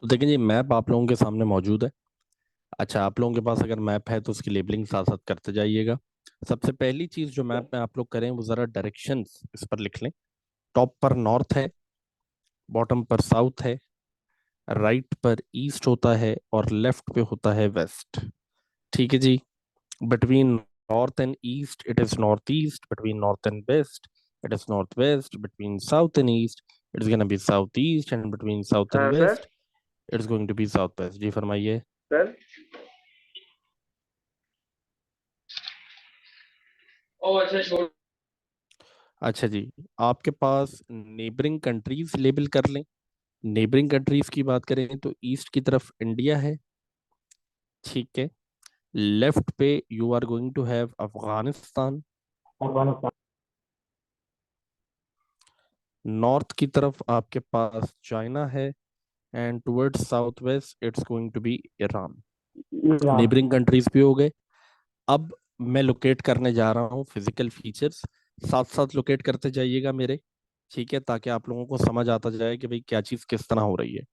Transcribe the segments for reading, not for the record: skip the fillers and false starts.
तो देखें जी, मैप आप लोगों के सामने मौजूद है। अच्छा, आप लोगों के पास अगर मैप है तो उसकी लेबलिंग साथ साथ करते जाइएगा। सबसे पहली चीज जो मैप में आप लोग करें वो जरा डायरेक्शंस इस पर लिख लें। टॉप पर नॉर्थ है, बॉटम पर साउथ है, राइट पर ईस्ट होता है और लेफ्ट पे होता है वेस्ट। ठीक है जी। Between north and east it is north east, between north and west it is north west, between south and east it is gonna be south east, and between south and sir. West it is going to be south west. जी फरमाइए। Sir. ओ अच्छा छोड़। अच्छा जी, आपके पास neighbouring countries label कर लें। Neighbouring countries की बात करें तो ईस्ट की तरफ इंडिया है। ठीक है। लेफ्ट पे you are going to have Afghanistan. Afghanistan. North की तरफ आपके पास चाइना है। And towards south west it's going to be Iran. Iran. Neighbouring countries भी हो गए। अब मैं लोकेट करने जा रहा हूँ फिजिकल फीचर्स। साथ साथ लोकेट करते जाइएगा मेरे। ठीक है, ताकि आप लोगों को समझ आता जाए कि भाई क्या चीज़ किस तरह हो रही है।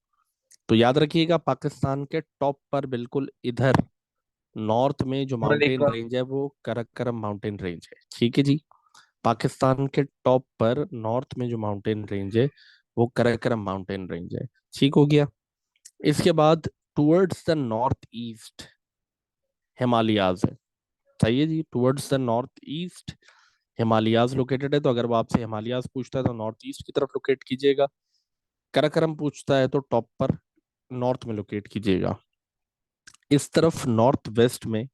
तो याद रखिएगा, पाकिस्तान के टॉप पर बिल्कुल इधर नॉर्थ में जो मलिक माउंटेन रेंज है वो कराकरम माउंटेन रेंज है। ठीक है जी। पाकिस्तान के टॉप पर नॉर्थ में जो माउंटेन रेंज है वो कराकरम माउंटेन रेंज है। ठीक हो गया। इसके बाद towards the north east Himalayas है। सही है जी। Towards the north east Himalayas located है। तो अगर वो आपसे हिमालयाज पूछता है तो नॉर्थ ईस्ट की तरफ लोकेट कीजिएगा। कराकरम पूछता है तो टॉप पर नॉर्थ में लोकेट कीजिएगा। इस तरफ नॉर्थ वेस्ट में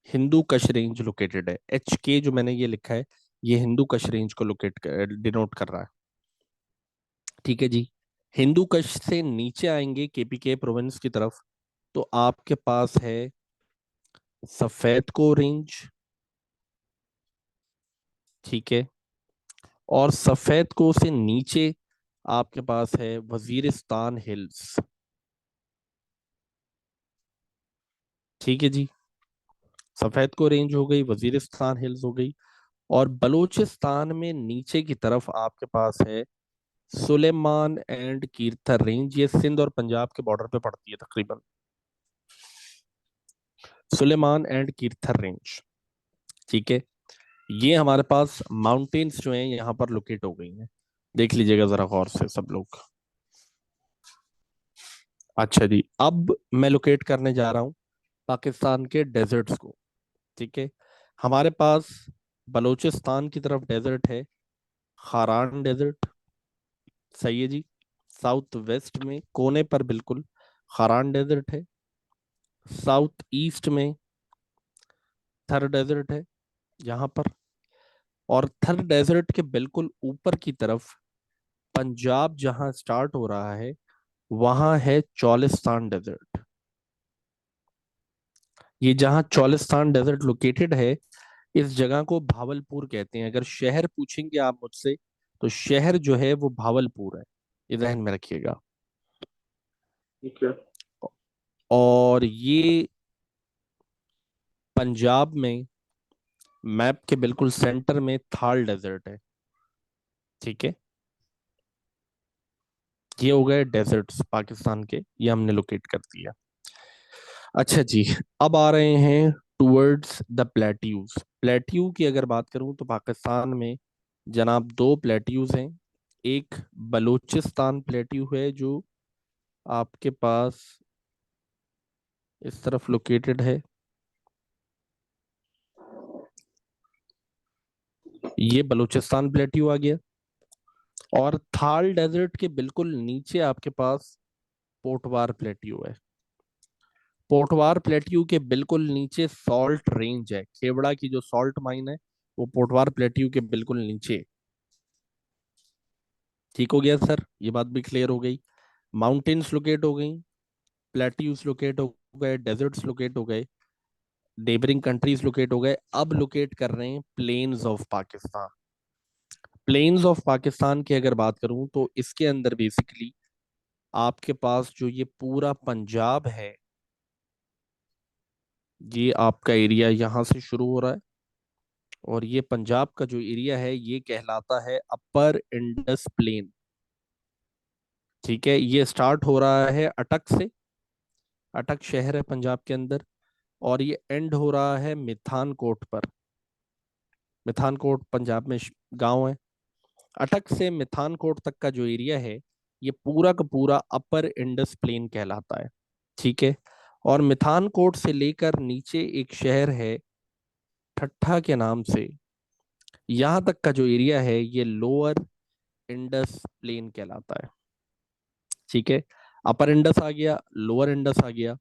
हिंदू कश रेंज लोकेटेड है। एच के जो मैंने ये लिखा है ये हिंदू कश रेंज को लोकेट डिनोट कर रहा है। ठीक है जी। हिंदू कश से नीचे आएंगे केपीके प्रोविंस की तरफ तो आपके पास है सफेद को रेंज। ठीक है। और सफेद को से नीचे आपके पास है वजीरिस्तान हिल्स। ठीक है जी। सफेद को रेंज हो गई, वजीरिस्तान हिल्स हो गई। और बलूचिस्तान में नीचे की तरफ आपके पास है सुलेमान एंड कीर्थर रेंज। ये सिंध और पंजाब के बॉर्डर पे पड़ती है तकरीबन। Sulaiman and Kirthar range. ठीक है। ये हमारे पास माउंटेन्स जो हैं यहाँ पर लोकेट हो गई हैं। देख लीजिएगा जरा गौर से सब लोग। अच्छा जी, अब मैं लोकेट करने जा रहा हूँ पाकिस्तान के डेजर्ट्स को। ठीक है। हमारे पास बलूचिस्तान की तरफ डेजर्ट है, खारान डेजर्ट। सही है जी। साउथ वेस्ट में कोने पर बिल्कुल खारान डेजर्ट है। साउथ ईस्ट में थर डेजर्ट है यहाँ पर। और थर डेजर्ट के बिल्कुल ऊपर की तरफ पंजाब जहां स्टार्ट हो रहा है वहां है चौलिस्तान डेजर्ट। ये जहां चौलिस्तान डेजर्ट लोकेटेड है इस जगह को भावलपुर कहते हैं। अगर शहर पूछेंगे आप मुझसे तो शहर जो है वो भावलपुर है। ये ध्यान में रखिएगा। ठीक है। और ये पंजाब में मैप के बिल्कुल सेंटर में थाल डेजर्ट है। ठीक है। ये हो गए डेजर्ट्स पाकिस्तान के, ये हमने लोकेट कर दिया। अच्छा जी, अब आ रहे हैं टुवर्ड्स द प्लेट्यूज। प्लेट्यू की अगर बात करूं तो पाकिस्तान में जनाब दो प्लेट्यूज हैं। एक बलूचिस्तान प्लेट्यू है जो आपके पास इस तरफ लोकेटेड है। ये बलूचिस्तान प्लेट्यू आ गया। और थाल डेजर्ट के बिल्कुल नीचे आपके पास पोटवार प्लेट्यू है। पोटवार प्लेट्यू के बिल्कुल नीचे सॉल्ट रेंज है। खेवड़ा की जो सॉल्ट माइन है वो पोटवार प्लेट्यू के बिल्कुल नीचे। ठीक हो गया सर, ये बात भी क्लियर हो गई। माउंटेन्स लोकेट हो गई, प्लेट्यूज लोकेट हो गए, डेजर्ट्स लोकेट हो गए, नेबरिंग कंट्रीज लोकेट हो गए। अब लोकेट कर रहे हैं plains of Pakistan. Plains of Pakistan की अगर बात करूं तो इसके अंदर बेसिकली आपके पास जो ये पूरा पंजाब है, ये आपका एरिया यहाँ से शुरू हो रहा है। और ये पंजाब का जो एरिया है ये कहलाता है अपर इंडस प्लेन। ठीक है, ये स्टार्ट हो रहा है अटक से। अटक शहर है पंजाब के अंदर। और ये एंड हो रहा है मिठानकोट पर। मिठानकोट पंजाब में गांव है। अटक से मिठानकोट तक का जो एरिया है, ये पूरा का पूरा अपर इंडस प्लेन कहलाता है। ठीक है। और मिठानकोट से लेकर नीचे एक शहर है ठट्ठा के नाम से, यहाँ तक का जो एरिया है ये लोअर इंडस प्लेन कहलाता है। ठीक है। अपर इंडस आ गया, लोअर इंडस आ गया।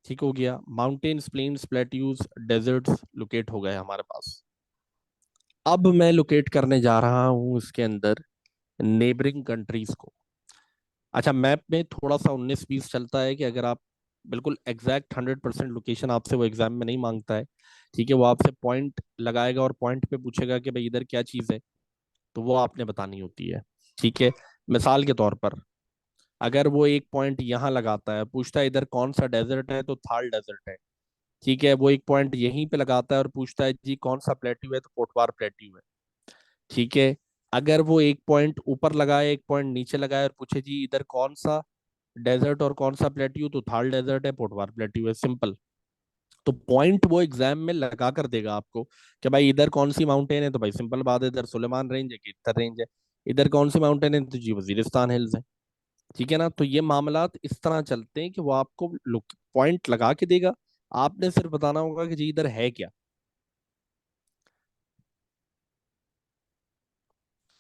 ठीक हो गया। Mountains, plains, plateaus, deserts locate हो गए हमारे पास। अब मैं लोकेट करने जा रहा हूं इसके अंदर नेबरिंग कंट्रीज को। अच्छा, मैप में थोड़ा सा 19-20 चलता है कि अगर आप बिल्कुल एग्जैक्ट 100% लोकेशन आपसे वो एग्जाम में नहीं मांगता है। ठीक है, वो आपसे पॉइंट लगाएगा और पॉइंट पे पूछेगा कि भाई इधर क्या चीज़ है, तो वो आपने बतानी होती है। ठीक है। मिसाल के तौर पर, अगर वो एक पॉइंट यहाँ लगाता है, पूछता है इधर कौन सा डेजर्ट है, तो थाल डेजर्ट है। ठीक है। वो एक पॉइंट यहीं पे लगाता है और पूछता है जी कौन सा प्लेट्यू है, तो पोटवार प्लेट्यू है। ठीक है। अगर वो एक पॉइंट ऊपर लगाए, एक पॉइंट नीचे लगाए और पूछे जी इधर कौन सा डेजर्ट और कौन सा प्लेट्यू, तो थाल डेजर्ट है, पोटवार प्लेट्यू है। सिंपल। तो पॉइंट वो एग्जाम में लगा कर देगा आपको कि भाई इधर कौन सी माउंटेन है, तो भाई सिंपल बात है, इधर सुलेमान रेंज है कि इधर रेंज है। इधर कौन सी माउंटेन है, तो जी वजीरिस्तान हिल्स है। ठीक है ना। तो ये मामलात इस तरह चलते हैं कि वो आपको पॉइंट लगा के देगा, आपने सिर्फ बताना होगा कि जी इधर है क्या।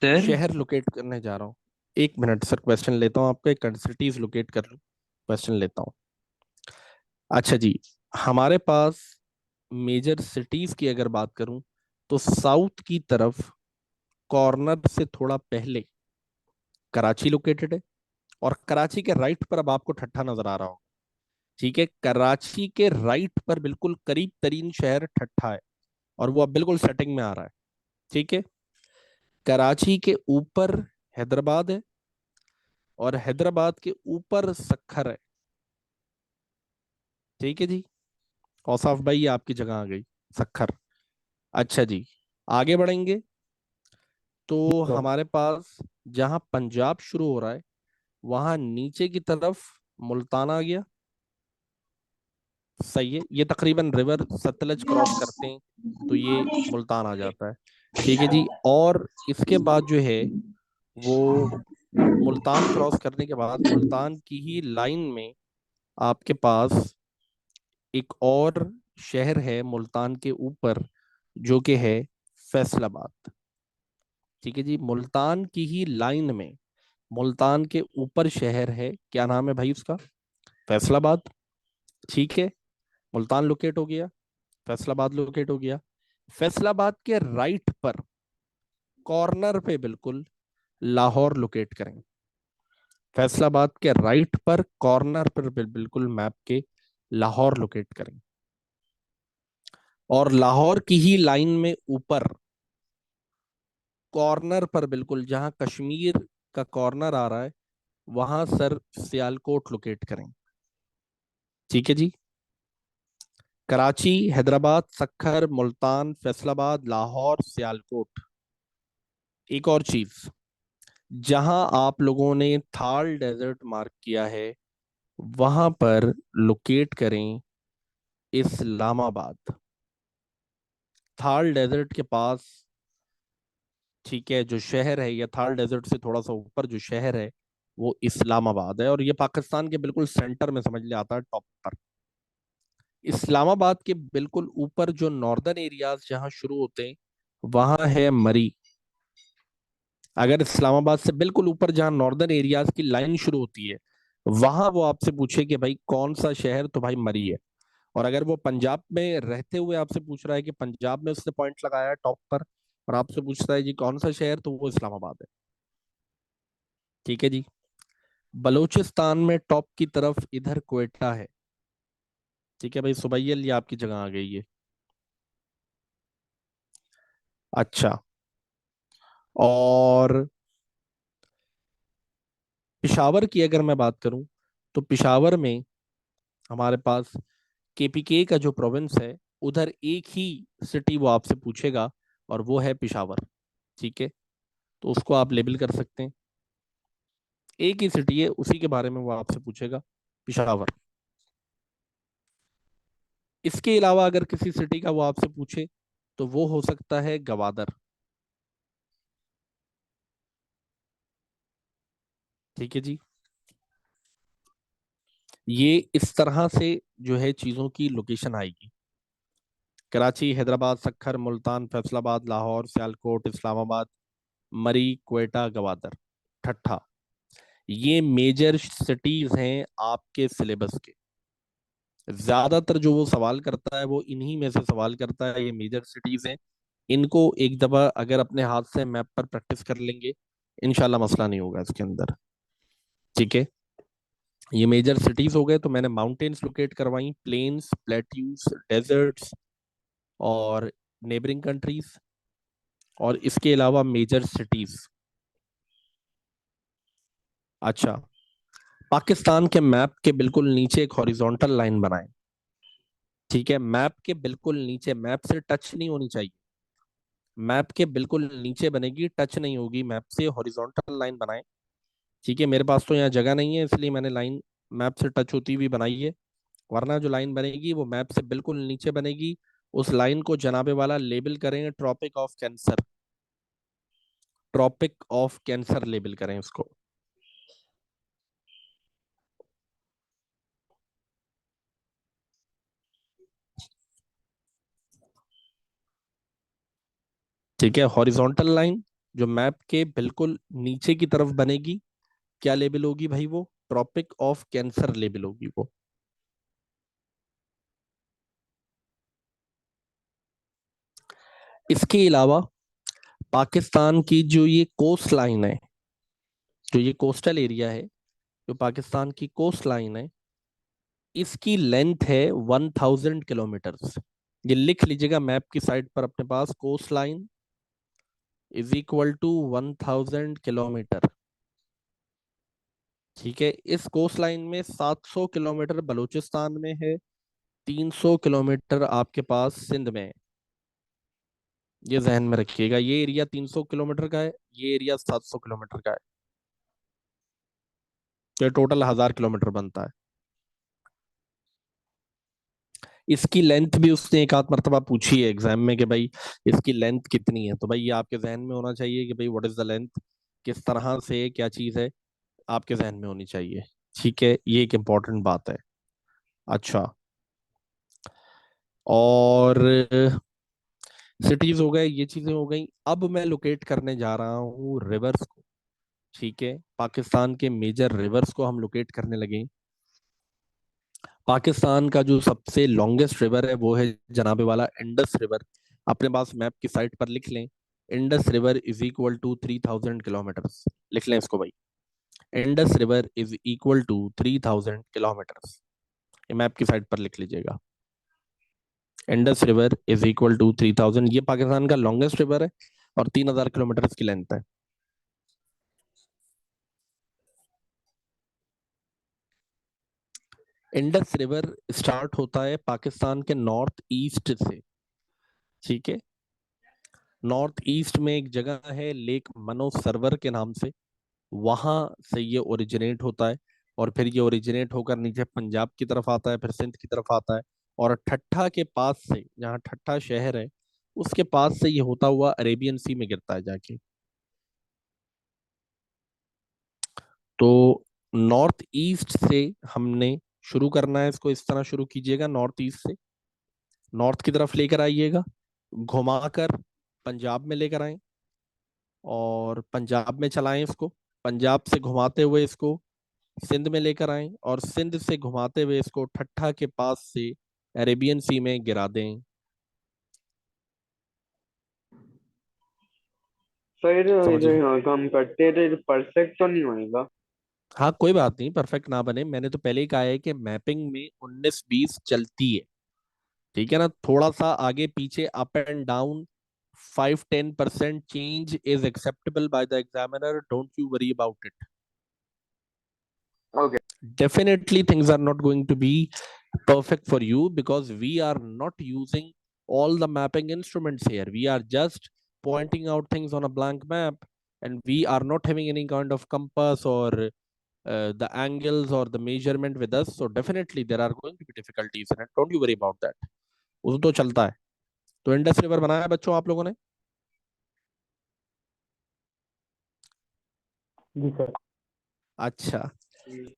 सर। शहर लोकेट करने जा रहा हूँ। 1 मिनट सर, क्वेश्चन लेता हूँ आपका, एक सिटीज लोकेट कर लूँ, क्वेश्चन लेता हूँ। अच्छा जी, हमारे पास मेजर सिटीज की अगर बात करूं, तो साउथ की तरफ कॉर्नर से थोड़ा पहले कराची लोकेटेड है। और कराची के राइट पर अब आपको ठट्ठा नजर आ रहा होगा। ठीक है, कराची के राइट पर बिल्कुल करीब तरीन शहर ठट्ठा है, और वो अब बिल्कुल सेटिंग में आ रहा है। ठीक है। कराची के ऊपर हैदराबाद है, और हैदराबाद के ऊपर सखर है। ठीक है जी। औसाफ भाई, ये आपकी जगह आ गई, सखर। अच्छा जी, आगे बढ़ेंगे तो सर। हमारे पास जहां पंजाब शुरू हो रहा है, वहां नीचे की तरफ मुल्तान आ गया। सही है, ये तकरीबन रिवर सतलज क्रॉस करते हैं तो ये मुल्तान आ जाता है। ठीक है जी। और इसके बाद जो है वो मुल्तान क्रॉस करने के बाद मुल्तान की ही लाइन में आपके पास एक और शहर है मुल्तान के ऊपर, जो कि है फैसलाबाद। ठीक है जी। मुल्तान की ही लाइन में मुल्तान के ऊपर शहर है, क्या नाम है भाई उसका? फैसलाबाद। ठीक है। मुल्तान लोकेट हो गया, फैसलाबाद लोकेट हो गया। फैसलाबाद के राइट पर कॉर्नर पे बिल्कुल लाहौर लोकेट करें। फैसलाबाद के राइट पर कॉर्नर पर बिल्कुल मैप के लाहौर लोकेट करें। और लाहौर की ही लाइन में ऊपर कॉर्नर पर बिल्कुल जहां कश्मीर का कॉर्नर आ रहा है, वहां सर सियालकोट लोकेट करें। ठीक है जी। कराची, हैदराबाद, सक्खर, मुल्तान, फैसलाबाद, लाहौर, सियालकोट। एक और चीज, जहां आप लोगों ने थाल डेजर्ट मार्क किया है, वहां पर लोकेट करें इस्लामाबाद। थाल डेजर्ट के पास, ठीक है, जो शहर है, या थाल डेजर्ट से थोड़ा सा ऊपर जो शहर है, वो इस्लामाबाद है। और ये पाकिस्तान के बिल्कुल सेंटर में समझ लिया आता है, टॉप पर। इस्लामाबाद के बिल्कुल ऊपर जो नॉर्दर्न एरियाज जहां शुरू होते हैं, वहां है मरी। अगर इस्लामाबाद से बिल्कुल ऊपर जहां नॉर्दर्न एरियाज की लाइन शुरू होती है, वहां वो आपसे पूछे कि भाई कौन सा शहर, तो भाई मरी है। और अगर वो पंजाब में रहते हुए आपसे पूछ रहा है कि पंजाब में उसने पॉइंट लगाया है टॉप पर, और आपसे पूछता है जी कौन सा शहर, तो वो इस्लामाबाद है। ठीक है जी। बलूचिस्तान में टॉप की तरफ इधर क्वेटा है। ठीक है भाई सुबैयल, ये आपकी जगह आ गई है। अच्छा। और पिशावर की अगर मैं बात करूं, तो पिशावर में हमारे पास केपीके का जो प्रोविंस है, उधर एक ही सिटी वो आपसे पूछेगा, और वो है पिशावर। ठीक है। तो उसको आप लेबल कर सकते हैं। एक ही सिटी है, उसी के बारे में वो आपसे पूछेगा, पिशावर। इसके अलावा अगर किसी सिटी का वो आपसे पूछे तो वो हो सकता है गवादर। ठीक है जी। ये इस तरह से जो है चीजों की लोकेशन आएगी। कराची, हैदराबाद, सक्खर, मुल्तान, फैसलाबाद, लाहौर, सियालकोट, इस्लामाबाद, मरी, क्वेटा, गवादर, ठट्ठा। ये मेजर सिटीज हैं आपके सिलेबस के। ज्यादातर जो वो सवाल करता है वो इन्हीं में से सवाल करता है, ये मेजर सिटीज हैं। इनको एक दफा अगर अपने हाथ से मैप पर प्रैक्टिस कर लेंगे, इंशाल्लाह मसला नहीं होगा इसके अंदर। ठीक है। ये मेजर सिटीज हो गए, तो मैंने माउंटेन्स लोकेट करवाई, प्लेन्स, प्लेट्यूज, डेजर्ट्स और नेबरिंग कंट्रीज, और इसके अलावा मेजर सिटीज। अच्छा, पाकिस्तान के मैप के बिल्कुल नीचे एक हॉरिजॉन्टल लाइन बनाएं। ठीक है, मैप के बिल्कुल नीचे, मैप से टच नहीं होनी चाहिए, मैप के बिल्कुल नीचे बनेगी, टच नहीं होगी मैप से, हॉरिजॉन्टल लाइन बनाएं। ठीक है, मेरे पास तो यहाँ जगह नहीं है इसलिए मैंने लाइन मैप से टच होती हुई बनाई है, वरना जो लाइन बनेगी वो मैप से बिल्कुल नीचे बनेगी। उस लाइन को जनाबे वाला लेबल करेंगे tropic of cancer, tropic of cancer label करें उसको। ठीक है, हॉरिजॉन्टल लाइन जो मैप के बिल्कुल नीचे की तरफ बनेगी, क्या लेबल होगी भाई? वो ट्रॉपिक ऑफ कैंसर लेबल होगी वो। इसके अलावा पाकिस्तान की जो ये कोस्ट लाइन है, जो ये कोस्टल एरिया है, जो पाकिस्तान की कोस्ट लाइन है, इसकी लेंथ है 1000 किलोमीटर्स। ये लिख लीजिएगा मैप की साइड पर अपने पास, coast line is equal to 1000 kilometre. ठीक है, इस कोस्ट लाइन में 700 किलोमीटर बलूचिस्तान में है, 300 किलोमीटर आपके पास सिंध में है। ये जहन में रखिएगा, ये एरिया 300 किलोमीटर का है, ये एरिया 700 किलोमीटर का है, तो ये टोटल 1000 किलोमीटर बनता है। इसकी लेंथ भी उसने एक आध मरतबा पूछी है एग्जाम में कि भाई इसकी लेंथ कितनी है, तो भाई ये आपके जहन में होना चाहिए कि भाई व्हाट इज द लेंथ, किस तरह से क्या चीज है, आपके जहन में होनी चाहिए। ठीक है, ये एक इम्पॉर्टेंट बात है। अच्छा, और सिटीज हो गए, ये चीजें हो गई। अब मैं लोकेट करने जा रहा हूँ रिवर्स को। ठीक है, पाकिस्तान के मेजर रिवर्स को हम लोकेट करने लगे। पाकिस्तान का जो सबसे लॉन्गेस्ट रिवर है वो है जनाबे वाला इंडस रिवर। अपने पास मैप की साइड पर लिख लें, Indus river is equal to 3000 kilometres. लिख लें इसको भाई, Indus river is equal to 3000 kilometres. ये मैप की साइड पर लिख लीजिएगा, Indus river is equal to 3000। ये पाकिस्तान का लॉन्गेस्ट रिवर है और 3000 किलोमीटर इसकी लेंथ है। इंडस रिवर स्टार्ट होता है पाकिस्तान के नॉर्थ ईस्ट से। ठीक है, नॉर्थ ईस्ट में एक जगह है लेक मनो सरोवर के नाम से, वहां से ये ओरिजिनेट होता है, और फिर ये ओरिजिनेट होकर नीचे पंजाब की तरफ आता है, फिर सिंध की तरफ आता है, और ठट्ठा के पास से, जहाँ ठट्ठा शहर है उसके पास से ये होता हुआ अरेबियन सी में गिरता है जाके। तो नॉर्थ ईस्ट से हमने शुरू करना है इसको, इस तरह शुरू कीजिएगा, नॉर्थ ईस्ट से नॉर्थ की तरफ लेकर आइएगा, घुमाकर पंजाब में लेकर आए, और पंजाब में चलाएं इसको, पंजाब से घुमाते हुए इसको सिंध में लेकर आए, और सिंध से घुमाते हुए इसको ठट्ठा के पास से अरेबियन सी में गिरा दें। सर समझ ये गए? हम करते थे परफेक्ट तो नहीं होएगा? हाँ, कोई बात नहीं, परफेक्ट ना बने, मैंने तो पहले ही कहा है कि मैपिंग में 19-20 चलती है। ठीक है ना, थोड़ा सा आगे पीछे, up and down, 5-10% change is acceptable by the examiner, don't you worry about it. Okay. Definitely things are not going to be perfect for you because we are not using all the mapping instruments here. We are just pointing out things on a blank map, and we are not having any kind of compass or the angles or the measurement with us, so definitely there are going to be difficulties in it. Don't you worry about that. वो तो चलता है. तो Indus river बनाया है बच्चों आप लोगों ने? जी सर। अच्छा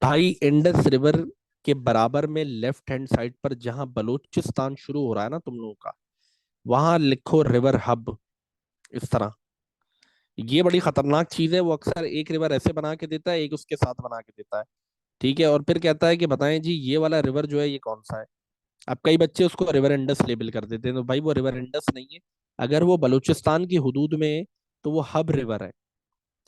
भाई, इंडस रिवर के बराबर में लेफ्ट हैंड साइड पर जहां बलूचिस्तान शुरू हो रहा है ना तुम लोगों का, वहां लिखो रिवर हब. इस तरह. ये बड़ी खतरनाक चीज है. वो अक्सर एक रिवर ऐसे बना के देता है, एक उसके साथ बना के देता है. ठीक है. और फिर कहता है कि बताएं जी ये वाला रिवर जो है ये कौन सा है. अब कई बच्चे उसको रिवर इंडस लेबल कर देते हैं. तो भाई वो रिवर इंडस नहीं है. अगर वो बलूचिस्तान की हुदूद में है तो वो हब रिवर है.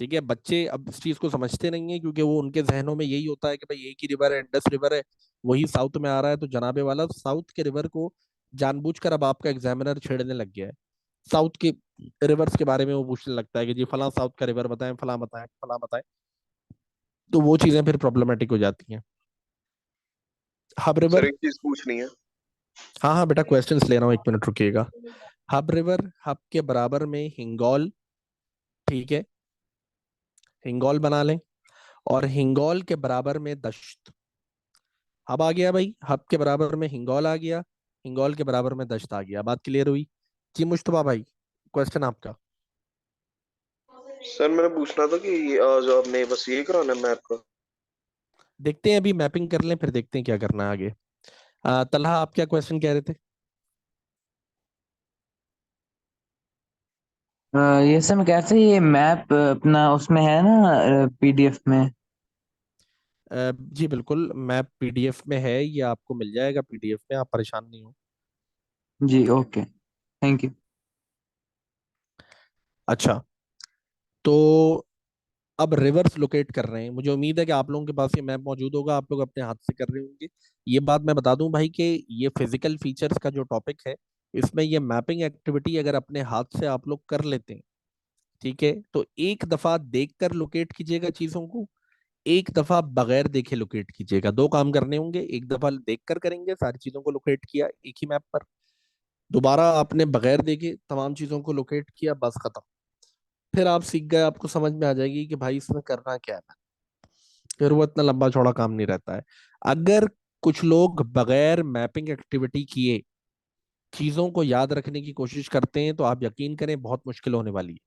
ठीक है. बच्चे अब इस चीज को समझते नहीं है, क्योंकि वो उनके जहनों में यही होता है कि भाई एक ही रिवर है, इंडस रिवर है, वही साउथ में आ रहा है. तो जनाबे वाला साउथ के रिवर को जानबूझकर अब आपका एग्जामिनर छेड़ने लग गया है. साउथ के रिवर्स के बारे में वो पूछने लगता है कि जी फला साउथ का रिवर बताएं, फला बताएं, फला बताएं. तो वो चीजें फिर प्रॉब्लमेटिक हो जाती हैं. Hub sir river. एक चीज पूछनी है। हाँ हाँ बेटा, क्वेश्चंस ले रहा हूँ, एक मिनट रुकिएगा. हब रिवर, हब के बराबर में हिंगोल. ठीक है. हिंगोल बना लें. और हिंगोल के बराबर में दश्त. हब आ गया भाई, हब के बराबर में हिंगोल आ गया, हिंगोल के बराबर में दश्त आ गया. बात क्लियर हुई? जी मुश्तबा भाई, क्वेश्चन आपका. सर मैंने पूछना था कि जो आपने बस ये कराना है मैप का। देखते हैं, अभी मैपिंग कर लें फिर देखते हैं क्या करना है आगे. तलहा आप क्या क्वेश्चन कह रहे थे? ये सर मैं कैसे ये मैप अपना उसमें है ना पीडीएफ में? जी बिल्कुल, मैप पीडीएफ में है, ये आपको मिल जाएगा पीडीएफ में, आप परेशान नहीं हो. जी ओके, थैंक यू। अच्छा. तो अब रिवर्स लोकेट कर रहे हैं. मुझे उम्मीद है कि आप लोगों के पास ये मैप मौजूद होगा, आप लोग अपने हाथ से कर रहे होंगे. ये बात मैं बता दूं भाई कि ये फिजिकल फीचर्स का जो टॉपिक है, इसमें ये मैपिंग एक्टिविटी अगर अपने हाथ से आप लोग कर लेते हैं, ठीक है, तो एक दफा देखकर लोकेट कीजिएगा चीजों को, एक दफा बगैर देखे लोकेट कीजिएगा. दो काम करने होंगे. एक दफा देखकर करेंगे, सारी चीजों को लोकेट किया एक ही मैप पर. दोबारा आपने बगैर देखे तमाम चीजों को लोकेट किया, बस खत्म. फिर आप सीख गए, आपको समझ में आ जाएगी कि भाई इसमें करना क्या है. फिर वो इतना लंबा चौड़ा काम नहीं रहता है. अगर कुछ लोग बगैर मैपिंग एक्टिविटी किए चीजों को याद रखने की कोशिश करते हैं, तो आप यकीन करें बहुत मुश्किल होने वाली है.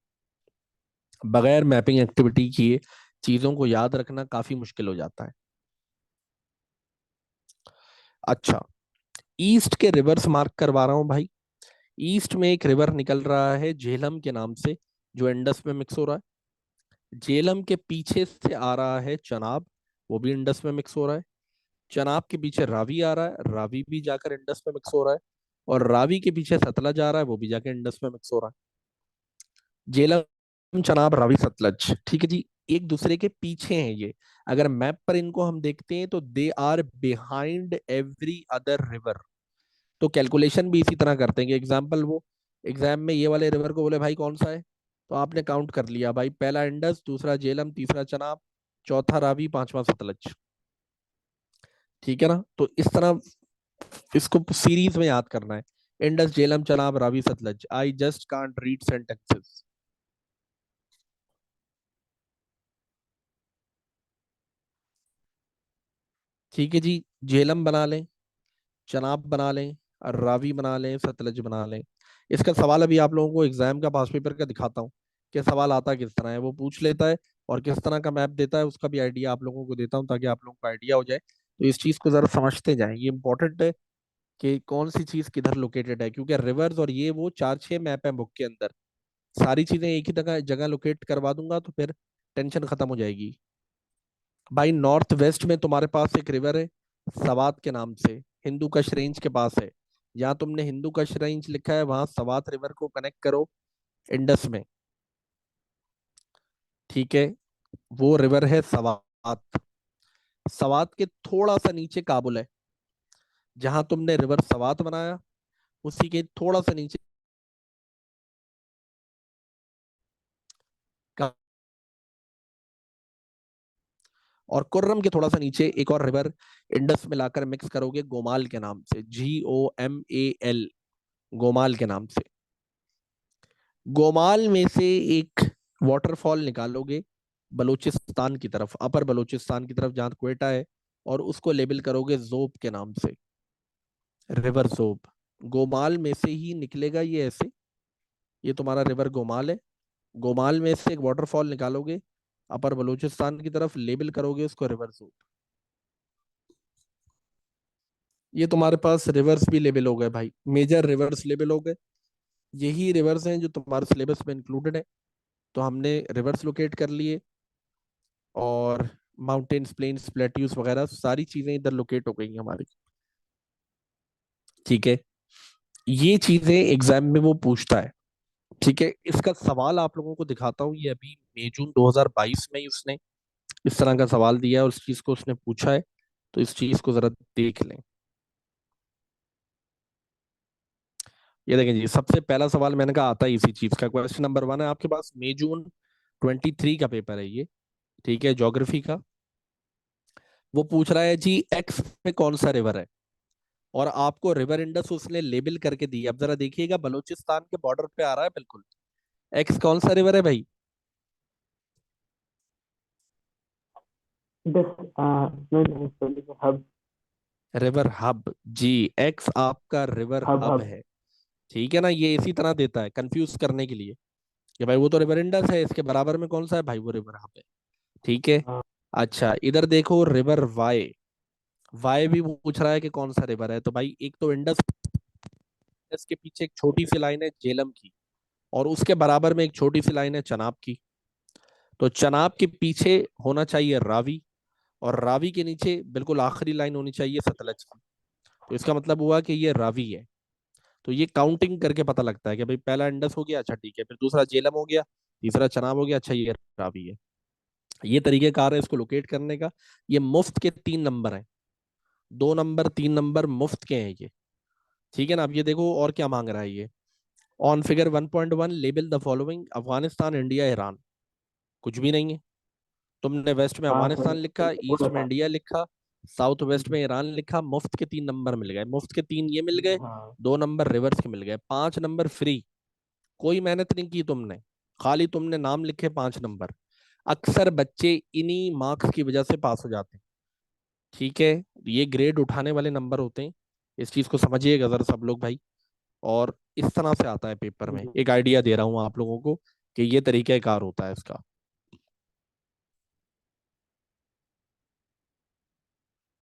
बगैर मैपिंग एक्टिविटी किए चीजों को याद रखना काफी मुश्किल हो जाता है. अच्छा, ईस्ट के रिवर्स मार्क करवा रहा हूं भाई. ईस्ट में एक रिवर निकल रहा है झेलम के नाम से, जो इंडस में मिक्स हो रहा है. झेलम के पीछे से आ रहा है चनाब, वो भी इंडस में मिक्स हो रहा है. चनाब के पीछे रावी आ रहा है, रावी भी जाकर इंडस में मिक्स हो रहा है. और रावी के पीछे सतलज आ रहा है, वो भी जाकर इंडस में मिक्स हो रहा है. झेलम, चनाब, रावी, सतलज. ठीक है जी. एक दूसरे के पीछे हैं ये. अगर मैप पर इनको हम देखते हैं तो they are behind every other river. तो कैलकुलेशन भी इसी तरह करते हैं कि एग्जाम्पल वो एग्जाम में ये वाले रिवर को बोले भाई कौन सा है, तो आपने काउंट कर लिया भाई, पहला इंडस, दूसरा झेलम, तीसरा चनाब, चौथा रावी, पांचवा सतलज. ठीक है ना. तो इस तरह इसको सीरीज में याद करना है. Indus, Jhelum, Chenab, Ravi, Sutlej. I just can't read sentences. ठीक है जी. झेलम बना लें, चनाब बना लें, और रावी बना लें, सतलज बना लें. इसका सवाल अभी आप लोगों को एग्जाम का पास पेपर का दिखाता हूँ कि सवाल आता किस तरह है. वो पूछ लेता है और किस तरह का मैप देता है उसका भी आइडिया आप लोगों को देता हूँ, ताकि आप लोगों को आइडिया हो जाए. तो इस चीज को जरा समझते जाएं, ये इंपॉर्टेंट है कि कौन सी चीज किधर लोकेटेड है, क्योंकि रिवर्स और ये वो चार छह मैप है बुक के अंदर. सारी चीजें एक ही जगह जगह लोकेट करवा दूंगा तो फिर टेंशन खत्म हो जाएगी. भाई नॉर्थ वेस्ट में तुम्हारे पास एक रिवर है सवात के नाम से, हिंदू कश रेंज के पास है. जहां तुमने हिंदू कश रेंज लिखा है वहां सवात रिवर को कनेक्ट करो इंडस में. ठीक है. वो रिवर है सवात. सवात के थोड़ा सा नीचे काबुल है. जहां तुमने रिवर सवात बनाया उसी के थोड़ा सा नीचे का, और कुर्रम के थोड़ा सा नीचे एक और रिवर इंडस में लाकर मिक्स करोगे गोमाल के नाम से, GOMAL, गोमाल के नाम से. गोमाल में से एक वाटरफॉल निकालोगे बलूचिस्तान की तरफ, अपर बलूचिस्तान की तरफ, जहां क्वेटा है, और उसको लेबल करोगे जोब के नाम से, रिवर जोब। गोमाल में से ही निकलेगा ये ऐसे, ये तुम्हारा रिवर गोमाल है। गोमाल में से एक वाटरफॉल निकालोगे अपर बलूचिस्तान की तरफ, लेबल करोगे उसको रिवर जोब। ये तुम्हारे पास रिवर्स भी लेबल हो गए भाई, मेजर रिवर्स लेबल हो गए। यही रिवर्स हैं जो तुम्हारे सिलेबस में इंक्लूडेड है। तो हमने रिवर्स लोकेट कर लिए, और माउंटेन्स, प्लेन्स, प्लेट्यूज वगैरह सारी चीजें इधर लोकेट हो गई हमारी। ठीक है, ये चीजें एग्जाम में वो पूछता है। ठीक है, इसका सवाल आप लोगों को दिखाता हूँ, ये अभी मई जून 2022 में ही उसने इस तरह का सवाल दिया है और इस चीज को उसने पूछा है। तो इस चीज को जरा देख लें। ये देखें जी, सबसे पहला सवाल मैंने कहा आता है इसी चीज का। क्वेश्चन नंबर 1 है आपके पास, मई जून 23 का पेपर है ये। ठीक है, ज्योग्राफी का। वो पूछ रहा है जी, एक्स में कौन सा रिवर है, और आपको रिवर इंडस उसने लेबल करके दी। अब जरा देखिएगा, बलूचिस्तान के बॉर्डर पे आ रहा है बिल्कुल। एक्स कौन सा रिवर है भाई? हब रिवर हब जी। एक्स आपका रिवर हब हब हब है। ठीक है ना, ये इसी तरह देता है कंफ्यूज करने के लिए कि भाई वो तो रिवर इंडस है, इसके बराबर में कौन सा है भाई? वो रिवर हब है। ठीक है। हाँ। अच्छा, इधर देखो रिवर वाई। वाई भी वो पूछ रहा है कि कौन सा रिवर है। तो भाई एक तो इंडस, इसके पीछे एक छोटी सी लाइन है झेलम की, और उसके बराबर में एक छोटी सी लाइन है चनाब की। तो चनाब के पीछे होना चाहिए रावी, और रावी के नीचे बिल्कुल आखिरी लाइन होनी चाहिए सतलज की। तो इसका मतलब हुआ कि ये रावी है। तो ये काउंटिंग करके पता लगता है कि भाई पहला इंडस हो गया, अच्छा ठीक है, फिर दूसरा झेलम हो गया, तीसरा चनाब हो गया, अच्छा ये रावी है। ये तरीकेकार है इसको लोकेट करने का। ये मुफ्त के 3 नंबर हैं, 2 नंबर 3 नंबर मुफ्त के हैं ये। ठीक है ना। अब ये देखो और क्या मांग रहा है ये। On figure 1.1 label the following, Afghanistan, India, Iran. कुछ भी नहीं है। तुमने वेस्ट में हाँ अफगानिस्तान लिखा, वो ईस्ट में बता। इंडिया लिखा, साउथ वेस्ट में ईरान लिखा। मुफ्त के 3 नंबर मिल गए, मुफ्त के 3 ये मिल गए, हाँ 2 नंबर रिवर्स के मिल गए, 5 नंबर फ्री। कोई मेहनत नहीं की तुमने, खाली तुमने नाम लिखे 5 नंबर। अक्सर बच्चे इन्हीं मार्क्स की वजह से पास हो जाते हैं। ठीक है, ये ग्रेड उठाने वाले नंबर होते हैं। इस चीज को समझिएगा जरा सब लोग भाई। और इस तरह से आता है पेपर में, एक आइडिया दे रहा हूँ आप लोगों को कि ये तरीका कार होता है इसका।